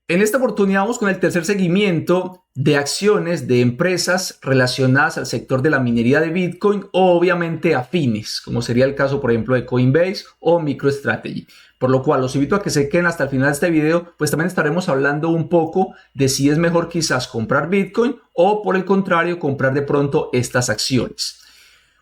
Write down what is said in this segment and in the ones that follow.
En esta oportunidad vamos con el tercer seguimiento de acciones de empresas relacionadas al sector de la minería de Bitcoin o obviamente afines, como sería el caso por ejemplo de Coinbase o MicroStrategy. Por lo cual los invito a que se queden hasta el final de este video, pues también estaremos hablando un poco de si es mejor quizás comprar Bitcoin o por el contrario comprar de pronto estas acciones.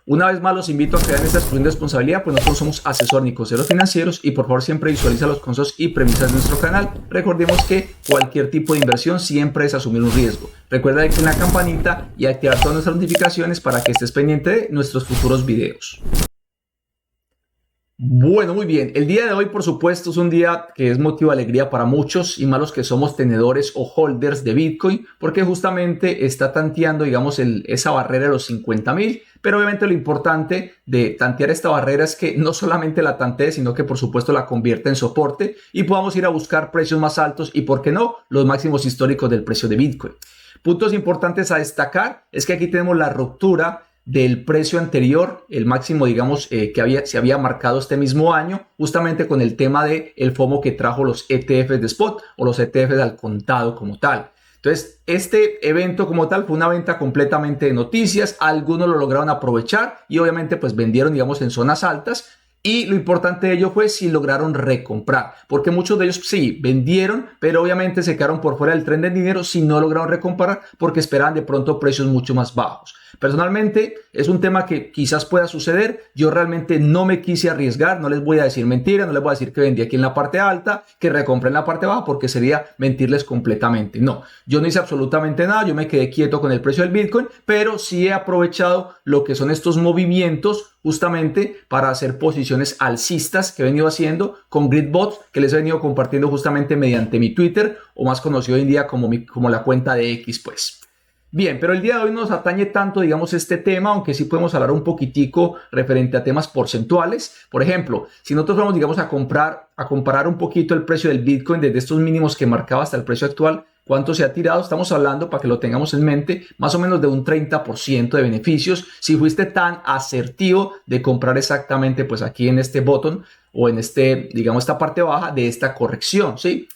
Una vez más los invito a que vean esta exclusión de responsabilidad, pues nosotros somos asesores ni consejeros financieros y por favor siempre visualiza los consejos y premisas de nuestro canal. Recordemos que cualquier tipo de inversión siempre es asumir un riesgo. Recuerda darle clic en la campanita y activar todas nuestras notificaciones para que estés pendiente de nuestros futuros videos. Bueno, muy bien. El día de hoy, por supuesto, es un día que es motivo de alegría para muchos y más los que somos tenedores o holders de Bitcoin, porque justamente está tanteando, digamos, esa barrera de los 50,000. Pero obviamente lo importante de tantear esta barrera es que no solamente la tantee, sino que por supuesto la convierta en soporte y podamos ir a buscar precios más altos y, ¿por qué no?, los máximos históricos del precio de Bitcoin. Puntos importantes a destacar es que aquí tenemos la ruptura del precio anterior, el máximo, digamos, que se había marcado este mismo año, justamente con el tema del FOMO que trajo los ETFs de spot o los ETFs al contado como tal. Entonces, este evento como tal fue una venta completamente de noticias, algunos lo lograron aprovechar y obviamente pues vendieron, digamos, en zonas altas. Y lo importante de ello fue si lograron recomprar, porque muchos de ellos sí vendieron, pero obviamente se quedaron por fuera del tren del dinero si no lograron recomprar porque esperaban de pronto precios mucho más bajos. Personalmente es un tema que quizás pueda suceder. Yo realmente no me quise arriesgar, no les voy a decir mentiras, no les voy a decir que vendí aquí en la parte alta, que recompré en la parte baja, porque sería mentirles completamente. No, yo no hice absolutamente nada, yo me quedé quieto con el precio del Bitcoin, pero sí he aprovechado lo que son estos movimientos justamente para hacer posiciones alcistas que he venido haciendo con GridBots, que les he venido compartiendo justamente mediante mi Twitter, o más conocido hoy en día como la cuenta de X, pues. Bien, pero el día de hoy no nos atañe tanto, digamos, este tema, aunque sí podemos hablar un poquitico referente a temas porcentuales. Por ejemplo, si nosotros vamos, digamos, a comparar un poquito el precio del Bitcoin desde estos mínimos que marcaba hasta el precio actual, ¿cuánto se ha tirado? Estamos hablando, para que lo tengamos en mente, más o menos de un 30% de beneficios si fuiste tan asertivo de comprar exactamente pues aquí en este botón o en digamos, esta parte baja de esta corrección, ¿sí?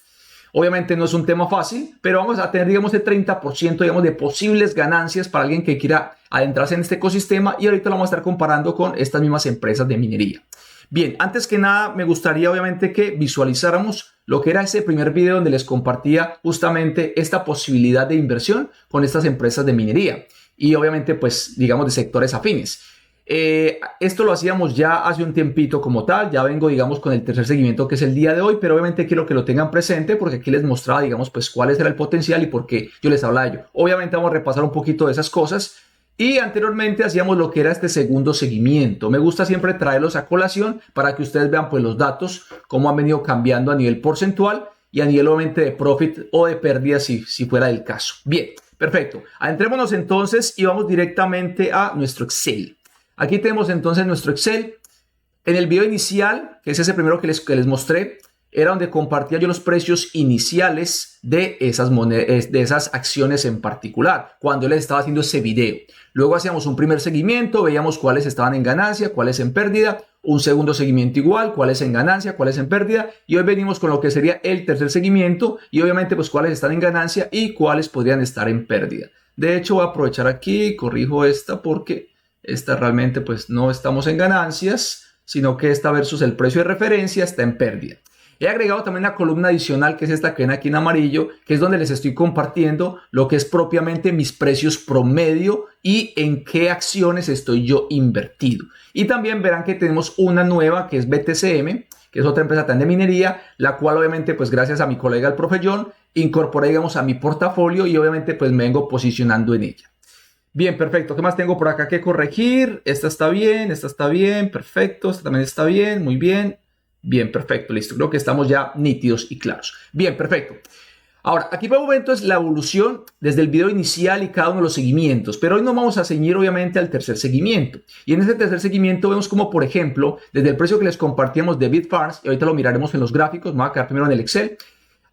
Obviamente no es un tema fácil, pero vamos a tener, digamos, el 30%, digamos, de posibles ganancias para alguien que quiera adentrarse en este ecosistema y ahorita lo vamos a estar comparando con estas mismas empresas de minería. Bien, antes que nada me gustaría obviamente que visualizáramos lo que era ese primer video donde les compartía justamente esta posibilidad de inversión con estas empresas de minería y obviamente pues digamos de sectores afines. Esto lo hacíamos ya hace un tiempito como tal, ya vengo digamos con el tercer seguimiento que es el día de hoy, pero obviamente quiero que lo tengan presente porque aquí les mostraba digamos pues cuál era el potencial y por qué yo les hablaba de ello. Obviamente vamos a repasar un poquito de esas cosas. Y anteriormente hacíamos lo que era este segundo seguimiento. Me gusta siempre traerlos a colación para que ustedes vean pues los datos, cómo han venido cambiando a nivel porcentual y a nivel obviamente de profit o de pérdida si fuera el caso. Bien, perfecto. Adentrémonos entonces y vamos directamente a nuestro Excel. Aquí tenemos entonces nuestro Excel. En el video inicial, que es ese primero que les mostré, era donde compartía yo los precios iniciales de esas monedas, de esas acciones en particular, cuando les estaba haciendo ese video. Luego hacíamos un primer seguimiento, veíamos cuáles estaban en ganancia, cuáles en pérdida, un segundo seguimiento igual, cuáles en ganancia, cuáles en pérdida, y hoy venimos con lo que sería el tercer seguimiento y obviamente pues cuáles están en ganancia y cuáles podrían estar en pérdida. De hecho voy a aprovechar aquí, corrijo esta porque esta realmente pues no estamos en ganancias, sino que esta versus el precio de referencia está en pérdida. He agregado también la columna adicional, que es esta que ven aquí en amarillo, que es donde les estoy compartiendo lo que es propiamente mis precios promedio y en qué acciones estoy yo invertido. Y también verán que tenemos una nueva que es BTCM, que es otra empresa también de minería, la cual obviamente pues gracias a mi colega el profe John, incorporé digamos a mi portafolio y obviamente pues me vengo posicionando en ella. Bien, perfecto. ¿Qué más tengo por acá que corregir? Esta está bien, perfecto. Esta también está bien, muy bien. Bien, perfecto, listo. Creo que estamos ya nítidos y claros. Bien, perfecto. Ahora, aquí vamos a ver entonces la evolución desde el video inicial y cada uno de los seguimientos. Pero hoy nos vamos a ceñir obviamente al tercer seguimiento. Y en este tercer seguimiento vemos como, por ejemplo, desde el precio que les compartíamos de Bitfarms, y ahorita lo miraremos en los gráficos, me voy a quedar primero en el Excel.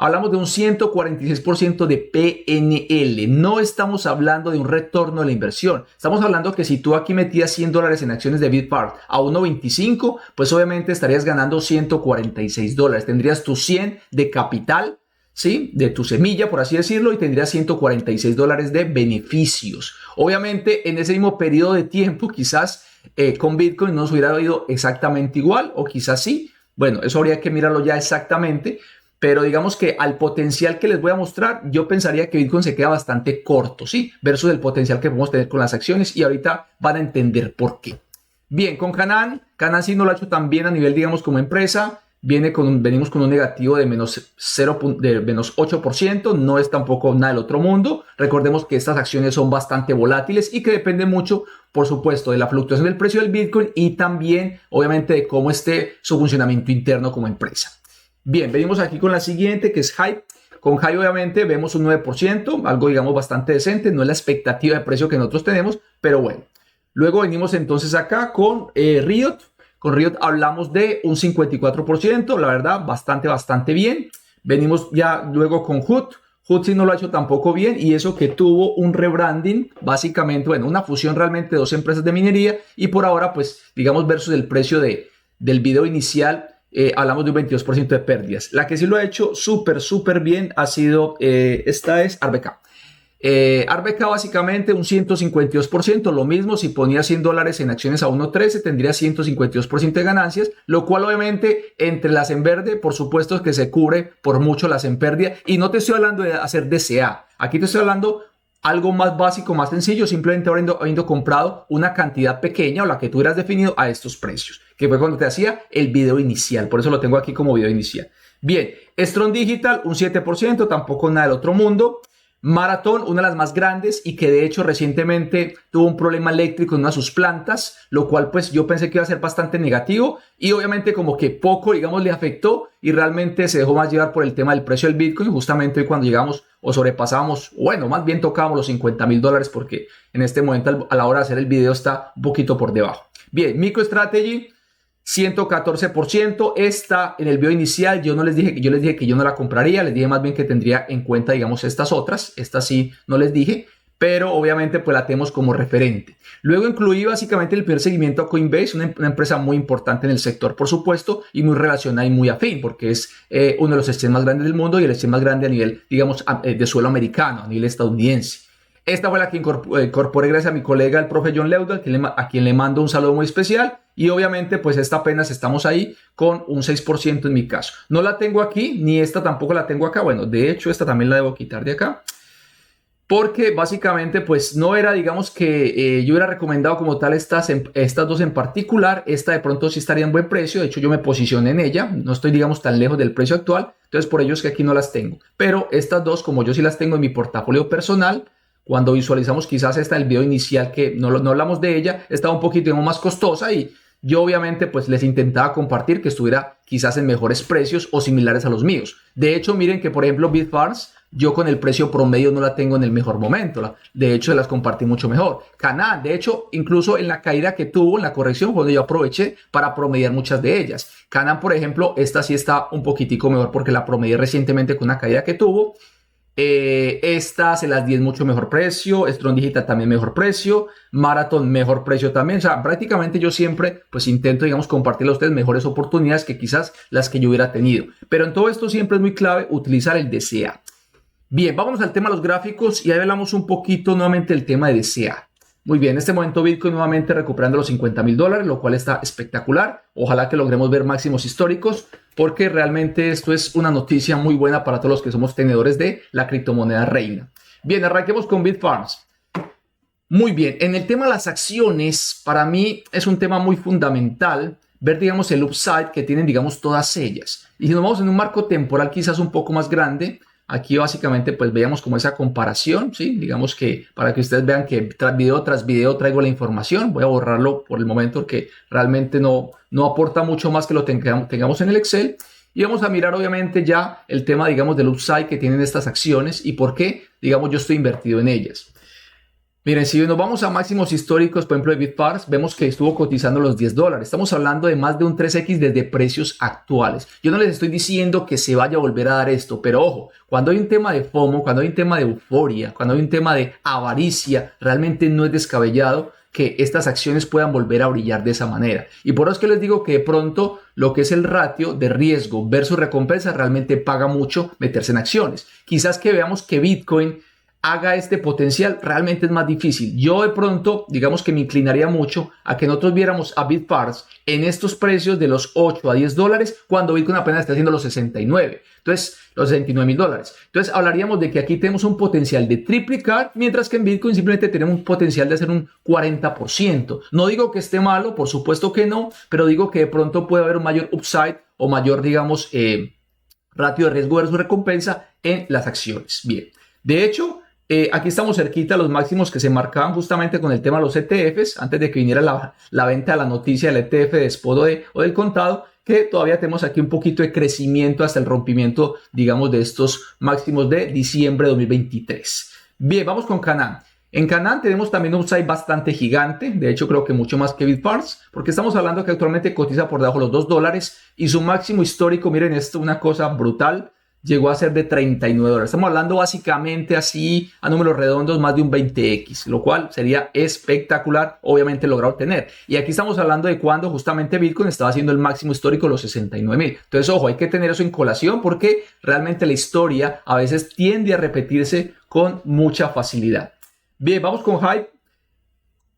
Hablamos de un 146% de PNL. No estamos hablando de un retorno de la inversión. Estamos hablando que si tú aquí metías $100 en acciones de Bitfarms a 1.25, pues obviamente estarías ganando $146. Tendrías tu 100 de capital, ¿sí? De tu semilla, por así decirlo, y tendrías $146 de beneficios. Obviamente, en ese mismo periodo de tiempo, quizás con Bitcoin no nos hubiera ido exactamente igual, o quizás sí. Bueno, eso habría que mirarlo ya exactamente, pero digamos que al potencial que les voy a mostrar, yo pensaría que Bitcoin se queda bastante corto, ¿sí? Versus el potencial que podemos tener con las acciones, y ahorita van a entender por qué. Bien, con Canaan sí no lo ha hecho tan bien a nivel, digamos, como empresa. Venimos con un negativo de menos 8%, no es tampoco nada del otro mundo. Recordemos que estas acciones son bastante volátiles y que dependen mucho, por supuesto, de la fluctuación del precio del Bitcoin y también, obviamente, de cómo esté su funcionamiento interno como empresa. Bien, venimos aquí con la siguiente, que es Hive. Con Hive, obviamente, vemos un 9%, algo, digamos, bastante decente. No es la expectativa de precio que nosotros tenemos, pero bueno. Luego venimos entonces acá con Riot. Con Riot hablamos de un 54%, la verdad, bastante bien. Venimos ya luego con HOOD. HOOD sí no lo ha hecho tampoco bien, y eso que tuvo un rebranding, básicamente, bueno, una fusión realmente de dos empresas de minería, y por ahora, pues, digamos, versus el precio del video inicial, hablamos de un 22% de pérdidas. La que sí lo ha hecho súper bien ha sido, esta es RBK. RBK básicamente un 152%, lo mismo si ponía $100 en acciones a 1.13 tendría 152% de ganancias, lo cual obviamente entre las en verde, por supuesto que se cubre por mucho las en pérdida, y no te estoy hablando de hacer DCA, aquí te estoy hablando algo más básico, más sencillo, simplemente habiendo comprado una cantidad pequeña o la que tú hubieras definido a estos precios, que fue cuando te hacía el video inicial, por eso lo tengo aquí como video inicial. Bien, Strong Digital un 7%, tampoco nada del otro mundo. Marathon, una de las más grandes y que de hecho recientemente tuvo un problema eléctrico en una de sus plantas, lo cual pues yo pensé que iba a ser bastante negativo, y obviamente como que poco, digamos, le afectó y realmente se dejó más llevar por el tema del precio del Bitcoin, justamente hoy cuando llegamos o sobrepasábamos, bueno, más bien tocábamos los $50,000, porque en este momento a la hora de hacer el video está un poquito por debajo. Bien, MicroStrategy 114%. Esta en el video inicial yo les dije que yo no la compraría, les dije más bien que tendría en cuenta, digamos, estas otras. Estas sí no les dije, pero obviamente pues la tenemos como referente. Luego incluí básicamente el primer seguimiento a Coinbase, una empresa muy importante en el sector, por supuesto, y muy relacionada y muy afín, porque es uno de los exchanges más grandes del mundo y el exchange más grande a nivel, digamos, de suelo americano, a nivel estadounidense. Esta fue la que incorporé gracias a mi colega, el profe John Leudal, a quien le mando un saludo muy especial. Y obviamente, pues esta apenas estamos ahí con un 6% en mi caso. No la tengo aquí, ni esta tampoco la tengo acá. Bueno, de hecho, esta también la debo quitar de acá. Porque básicamente, pues no era, digamos, que yo hubiera recomendado como tal estas dos en particular. Esta de pronto sí estaría en buen precio. De hecho, yo me posicioné en ella. No estoy, digamos, tan lejos del precio actual. Entonces, por ello es que aquí no las tengo. Pero estas dos, como yo sí las tengo en mi portafolio personal, cuando visualizamos quizás esta del video inicial, que no hablamos de ella, estaba un poquito más costosa, y yo obviamente pues les intentaba compartir que estuviera quizás en mejores precios o similares a los míos. De hecho, miren que por ejemplo Bitfarms, yo con el precio promedio no la tengo en el mejor momento. De hecho, las compartí mucho mejor. Canaan, de hecho, incluso en la caída que tuvo, en la corrección, cuando yo aproveché para promediar muchas de ellas. Canaan, por ejemplo, esta sí está un poquitico mejor porque la promedié recientemente con una caída que tuvo. Esta se las di en mucho mejor precio. Strong Digital también mejor precio. Marathon mejor precio también. O sea, prácticamente yo siempre pues intento, digamos, compartirle a ustedes mejores oportunidades que quizás las que yo hubiera tenido. Pero en todo esto siempre es muy clave utilizar el DCA. Bien, vámonos al tema de los gráficos y ahí hablamos un poquito nuevamente del tema de DCA. Muy bien, en este momento Bitcoin nuevamente recuperando los $50,000, lo cual está espectacular. Ojalá que logremos ver máximos históricos, porque realmente esto es una noticia muy buena para todos los que somos tenedores de la criptomoneda reina. Bien, arranquemos con Bitfarms. Muy bien, en el tema de las acciones, para mí es un tema muy fundamental ver, digamos, el upside que tienen, digamos, todas ellas. Y si nos vamos en un marco temporal quizás un poco más grande, aquí básicamente pues veamos como esa comparación, ¿sí? Digamos que para que ustedes vean que tras video traigo la información. Voy a borrarlo por el momento porque realmente no aporta mucho más que lo tengamos en el Excel. Y vamos a mirar obviamente ya el tema, digamos, del upside que tienen estas acciones y por qué, digamos, yo estoy invertido en ellas. Miren, si nos vamos a máximos históricos, por ejemplo de Bitfarms, vemos que estuvo cotizando los $10. Estamos hablando de más de un 3x desde precios actuales. Yo no les estoy diciendo que se vaya a volver a dar esto, pero ojo, cuando hay un tema de FOMO, cuando hay un tema de euforia, cuando hay un tema de avaricia, realmente no es descabellado que estas acciones puedan volver a brillar de esa manera. Y por eso es que les digo que de pronto lo que es el ratio de riesgo versus recompensa realmente paga mucho meterse en acciones. Quizás que veamos que Bitcoin haga este potencial realmente es más difícil. Yo de pronto, digamos que me inclinaría mucho a que nosotros viéramos a Bitfarms en estos precios de los 8 a 10 dólares cuando Bitcoin apenas está haciendo los 69. Entonces, los 69 mil dólares. Entonces, hablaríamos de que aquí tenemos un potencial de triplicar, mientras que en Bitcoin simplemente tenemos un potencial de hacer un 40%. No digo que esté malo, por supuesto que no, pero digo que de pronto puede haber un mayor upside o mayor, digamos, ratio de riesgo versus recompensa en las acciones. Bien, de hecho, aquí estamos cerquita a los máximos que se marcaban justamente con el tema de los ETFs, antes de que viniera la venta de la noticia del ETF de spot o del contado, que todavía tenemos aquí un poquito de crecimiento hasta el rompimiento, digamos, de estos máximos de diciembre de 2023. Bien, vamos con Canaan. En Canaan tenemos también un upside bastante gigante, de hecho creo que mucho más que Bitfarms, porque estamos hablando que actualmente cotiza por debajo de los 2 dólares y su máximo histórico, miren esto, una cosa brutal, llegó a ser de 39 dólares. Estamos hablando básicamente así a números redondos más de un 20x, lo cual sería espectacular, obviamente, lograr obtener. Y aquí estamos hablando de cuando justamente Bitcoin estaba haciendo el máximo histórico de los 69 mil. Entonces, ojo, hay que tener eso en colación porque realmente la historia a veces tiende a repetirse con mucha facilidad. Bien, vamos con Hype.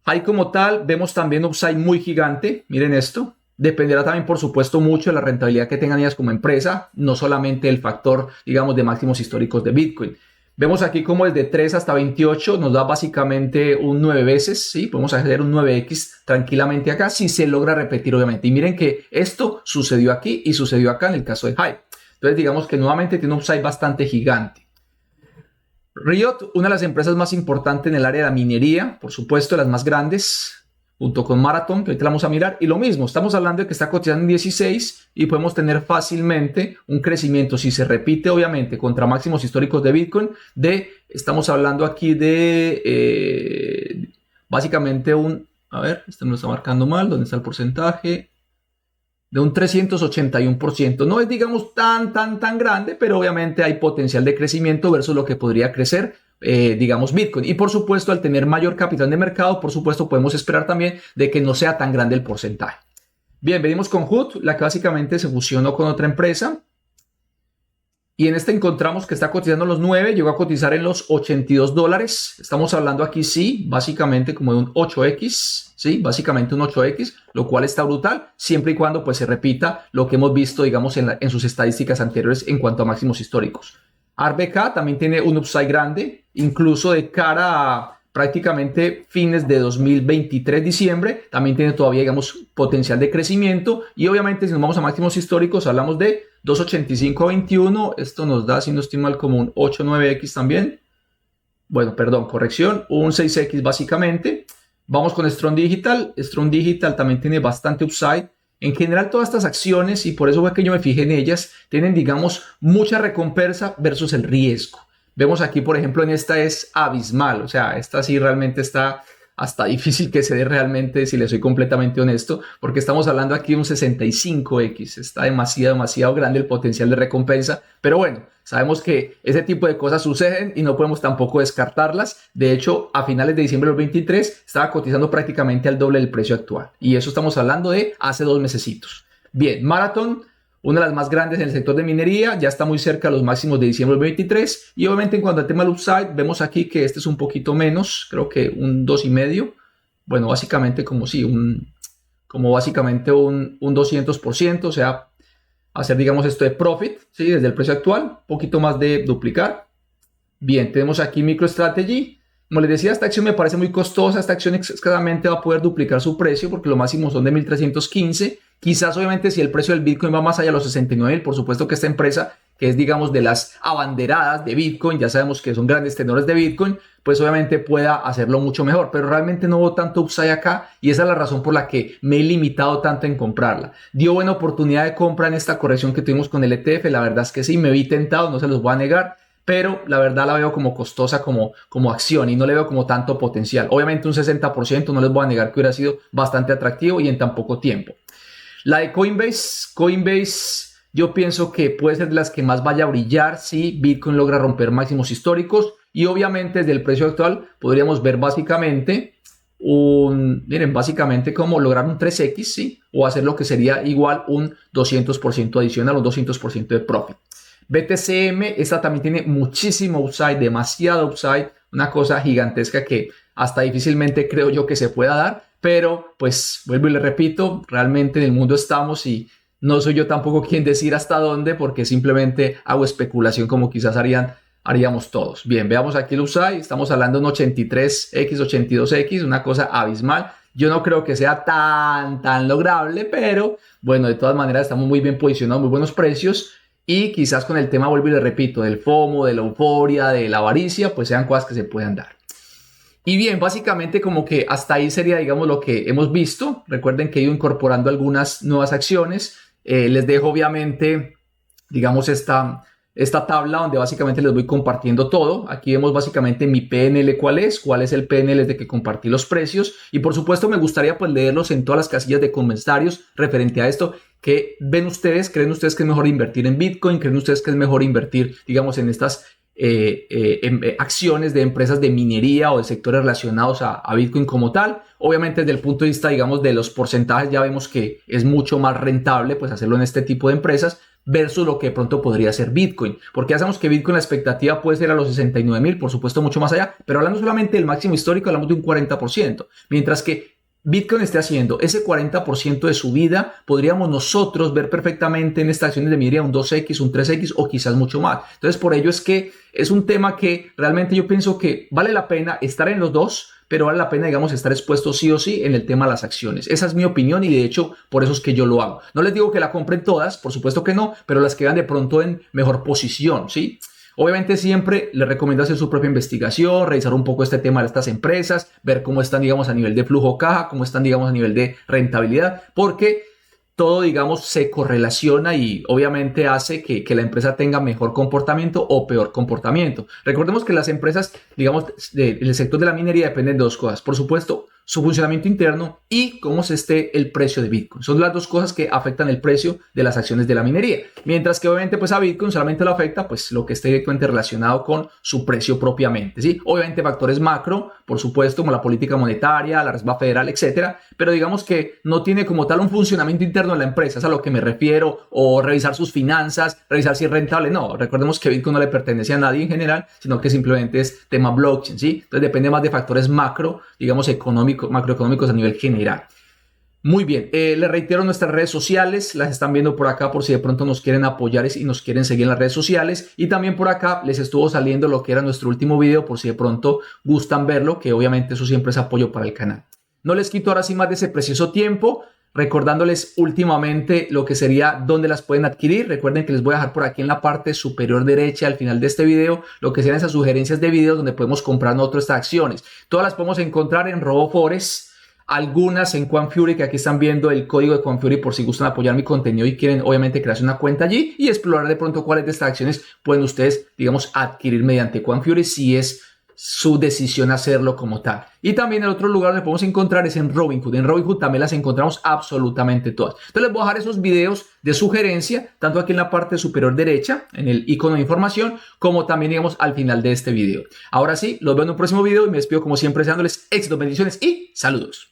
Hype como tal, vemos también un upside muy gigante. Miren esto. Dependerá también, por supuesto, mucho de la rentabilidad que tengan ellas como empresa, no solamente el factor, digamos, de máximos históricos de Bitcoin. Vemos aquí como desde 3 hasta 28 nos da básicamente un 9 veces, ¿sí? Podemos hacer un 9x tranquilamente acá si se logra repetir, obviamente. Y miren que esto sucedió aquí y sucedió acá en el caso de Hype. Entonces, digamos que nuevamente tiene un upside bastante gigante. Riot, una de las empresas más importantes en el área de la minería, por supuesto, las más grandes, junto con Marathon, que ahorita la vamos a mirar, y lo mismo, estamos hablando de que está cotizando en 16 y podemos tener fácilmente un crecimiento, si se repite obviamente contra máximos históricos de Bitcoin, estamos hablando aquí de básicamente a ver, este me lo está marcando mal, ¿dónde está el porcentaje? De un 381%. No es, digamos, tan grande, pero obviamente hay potencial de crecimiento versus lo que podría crecer digamos, Bitcoin. Y por supuesto, al tener mayor capital de mercado, por supuesto, podemos esperar también de que no sea tan grande el porcentaje. Bien, venimos con HOOD, la que básicamente se fusionó con otra empresa. Y en este encontramos que está cotizando en los 9, llegó a cotizar en los 82 dólares. Estamos hablando aquí, sí, básicamente como de un 8x, sí, básicamente un 8x, lo cual está brutal, siempre y cuando pues se repita lo que hemos visto, digamos, en sus estadísticas anteriores en cuanto a máximos históricos. RBK también tiene un upside grande, incluso de cara a prácticamente fines de 2023, diciembre, también tiene todavía, digamos, potencial de crecimiento. Y obviamente si nos vamos a máximos históricos, hablamos de 2.85 a 21, esto nos da, si no estoy mal, como un 8.9x también. Bueno, perdón, corrección, un 6x básicamente. Vamos con Strong Digital. Strong Digital también tiene bastante upside. En general, todas estas acciones, y por eso fue que yo me fijé en ellas, tienen, digamos, mucha recompensa versus el riesgo. Vemos aquí, por ejemplo, en esta es abismal. O sea, esta sí realmente está hasta difícil que se dé realmente, si le soy completamente honesto, porque estamos hablando aquí de un 65x. Está demasiado grande el potencial de recompensa. Pero bueno, sabemos que ese tipo de cosas suceden y no podemos tampoco descartarlas. De hecho, a finales de diciembre del 23 estaba cotizando prácticamente al doble del precio actual. Y eso estamos hablando de hace 2 mesecitos. Bien, Marathon, una de las más grandes en el sector de minería, ya está muy cerca a los máximos de diciembre del 23. Y obviamente en cuanto al tema del upside, vemos aquí que este es un poquito menos, creo que un 2,5. Bueno, básicamente como sí, básicamente un 200%, o sea, hacer, digamos, esto de profit, ¿sí? Desde el precio actual, un poquito más de duplicar. Bien, tenemos aquí MicroStrategy. Como les decía, esta acción me parece muy costosa. Esta acción escasamente va a poder duplicar su precio porque lo máximo son de 1.315. Quizás, obviamente, si el precio del Bitcoin va más allá de los 69, por supuesto que esta empresa, que es, digamos, de las abanderadas de Bitcoin, ya sabemos que son grandes tenedores de Bitcoin, pues obviamente pueda hacerlo mucho mejor. Pero realmente no hubo tanto upside acá y esa es la razón por la que me he limitado tanto en comprarla. Dio buena oportunidad de compra en esta corrección que tuvimos con el ETF. La verdad es que sí, me vi tentado, no se los voy a negar. Pero la verdad la veo como costosa como acción y no le veo como tanto potencial. Obviamente un 60% no les voy a negar que hubiera sido bastante atractivo y en tan poco tiempo. La de Coinbase yo pienso que puede ser de las que más vaya a brillar si Bitcoin logra romper máximos históricos y obviamente desde el precio actual podríamos ver básicamente miren, básicamente como lograr un 3X, ¿sí? O hacer lo que sería igual un 200% adicional, un 200% de profit. BTCM, esta también tiene muchísimo upside, demasiado upside, una cosa gigantesca que hasta difícilmente creo yo que se pueda dar, pero pues vuelvo y le repito, realmente en el mundo estamos y no soy yo tampoco quien decir hasta dónde, porque simplemente hago especulación como quizás haríamos todos. Bien, veamos aquí el upside, estamos hablando de un 83X, 82X, una cosa abismal. Yo no creo que sea tan lograble, pero bueno, de todas maneras estamos muy bien posicionados, muy buenos precios. Y quizás con el tema, vuelvo y le repito, del FOMO, de la euforia, de la avaricia, pues sean cosas que se puedan dar. Y bien, básicamente como que hasta ahí sería, digamos, lo que hemos visto. Recuerden que he ido incorporando algunas nuevas acciones. Les dejo obviamente, digamos, esta tabla donde básicamente les voy compartiendo todo. Aquí vemos básicamente mi PNL cuál es el PNL de que compartí los precios. Y por supuesto me gustaría pues leerlos en todas las casillas de comentarios referente a esto. ¿Qué ven ustedes? ¿Creen ustedes que es mejor invertir en Bitcoin? ¿Creen ustedes que es mejor invertir, digamos, en estas acciones de empresas de minería o de sectores relacionados a Bitcoin como tal? Obviamente desde el punto de vista, digamos, de los porcentajes ya vemos que es mucho más rentable pues hacerlo en este tipo de empresas versus lo que de pronto podría ser Bitcoin. Porque ya sabemos que Bitcoin la expectativa puede ser a los 69,000, por supuesto mucho más allá, pero hablando solamente del máximo histórico hablamos de un 40%, mientras que Bitcoin esté haciendo ese 40% de subida, podríamos nosotros ver perfectamente en estas acciones de minería un 2X, un 3X o quizás mucho más. Entonces, por ello es que es un tema que realmente yo pienso que vale la pena estar en los dos, pero vale la pena, digamos, estar expuesto sí o sí en el tema de las acciones. Esa es mi opinión y de hecho por eso es que yo lo hago. No les digo que la compren todas, por supuesto que no, pero las que van de pronto en mejor posición, ¿sí? Obviamente siempre les recomiendo hacer su propia investigación, revisar un poco este tema de estas empresas, ver cómo están, digamos, a nivel de flujo caja, cómo están, digamos, a nivel de rentabilidad, porque todo, digamos, se correlaciona y obviamente hace que la empresa tenga mejor comportamiento o peor comportamiento. Recordemos que las empresas, digamos, del sector de la minería dependen de dos cosas. Por supuesto, su funcionamiento interno y cómo se esté el precio de Bitcoin. Son las dos cosas que afectan el precio de las acciones de la minería. Mientras que obviamente pues a Bitcoin solamente lo afecta pues lo que esté directamente relacionado con su precio propiamente, ¿sí? Obviamente factores macro, por supuesto, como la política monetaria, la Reserva Federal, etcétera, pero digamos que no tiene como tal un funcionamiento interno de la empresa, es a lo que me refiero, o revisar sus finanzas, revisar si es rentable. No, recordemos que Bitcoin no le pertenece a nadie en general, sino que simplemente es tema blockchain, ¿sí? Entonces depende más de factores macro, digamos, macroeconómicos a nivel general. Muy bien, les reitero nuestras redes sociales, las están viendo por acá por si de pronto nos quieren apoyar y nos quieren seguir en las redes sociales, y también por acá les estuvo saliendo lo que era nuestro último video por si de pronto gustan verlo, que obviamente eso siempre es apoyo para el canal. No les quito ahora sí más de ese precioso tiempo, recordándoles últimamente lo que sería dónde las pueden adquirir. Recuerden que les voy a dejar por aquí en la parte superior derecha al final de este video lo que serían esas sugerencias de videos donde podemos comprar nosotros estas acciones. Todas las podemos encontrar en RoboForex, algunas en QuantFury, que aquí están viendo el código de QuantFury por si gustan apoyar mi contenido y quieren obviamente crearse una cuenta allí y explorar de pronto cuáles de estas acciones pueden ustedes, digamos, adquirir mediante QuantFury si es su decisión hacerlo como tal. Y también el otro lugar donde podemos encontrar es en Robinhood. En Robinhood también las encontramos absolutamente todas. Entonces les voy a dejar esos videos de sugerencia, tanto aquí en la parte superior derecha, en el icono de información, como también, digamos, al final de este video. Ahora sí, los veo en un próximo video y me despido como siempre deseándoles éxito, bendiciones y saludos.